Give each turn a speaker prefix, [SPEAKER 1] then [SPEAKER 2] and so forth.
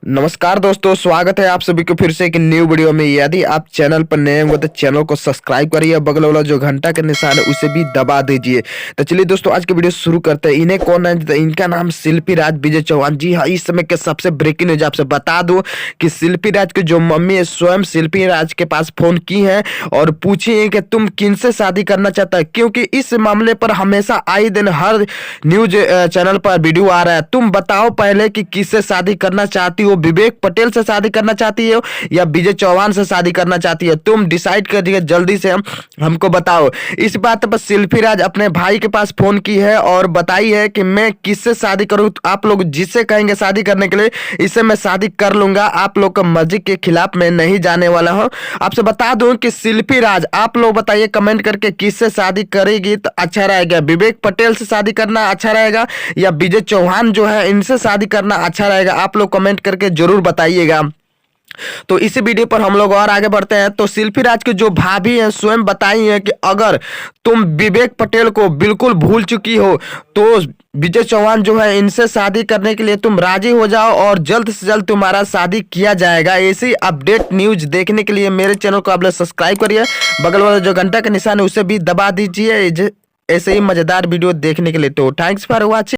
[SPEAKER 1] नमस्कार दोस्तों, स्वागत है आप सभी को फिर से एक न्यू वीडियो में। यदि आप चैनल पर नए हो तो चैनल को सब्सक्राइब करिए, बगल वाला जो घंटा का निशान है उसे भी दबा दीजिए। तो चलिए दोस्तों, आज की वीडियो शुरू करते हैं। इन्हें कौन है? तो इनका नाम शिल्पी राज विजय चौहान। जी हाँ, इस समय के सबसे ब्रेकिंग न्यूज आपसे बता दूं कि शिल्पी राज की जो मम्मी है स्वयं शिल्पी राज के पास फोन की है और पूछी है कि तुम किनसे शादी करना चाहता है, क्योंकि इस मामले पर हमेशा आए दिन हर न्यूज चैनल पर वीडियो आ रहा है। तुम बताओ पहले कि किससे शादी करना चाहती हो, विवेक पटेल से शादी करना चाहती हो या विजय चौहान से शादी करना चाहती है? तुम डिसाइड करिए जल्दी से, हमको बताओ। इस बात पर शिल्पी राज अपने भाई के पास फोन की है और बताई है कि मैं किससे शादी करूं, आप लोग जिससे कहेंगे शादी करने के लिए इससे मैं शादी कर लूंगा। आप लोग का मर्जी के खिलाफ मैं नहीं जाने वाला हूं। आपसे बता दूं कि शिल्पी राज, आप लोग बताइए कमेंट करके किससे शादी करेगी तो अच्छा रहेगा। विवेक पटेल से शादी करना अच्छा रहेगा या विजय चौहान जो है इनसे शादी करना अच्छा रहेगा? आप लोग कमेंट करके जरूर बताइएगा। तो इसी वीडियो पर हम लोग और आगे बढ़ते हैं। तो शिल्पी राज की जो भाभी है स्वयं बताई है कि अगर तुम विवेक पटेल को बिल्कुल भूल चुकी हो तो विजय चौहान जो है इनसे शादी करने के लिए तुम राजी हो जाओ और जल्द से जल्द तुम्हारा शादी किया जाएगा। ऐसी अपडेट न्यूज देखने के लिए मेरे चैनल को आप लोग सब्सक्राइब करिए, बगल वाला जो घंटा का निशान है उसे भी दबा दीजिए ऐसे ही मजेदार वीडियो देखने के लिए। तो थैंक्स फॉर वॉचिंग।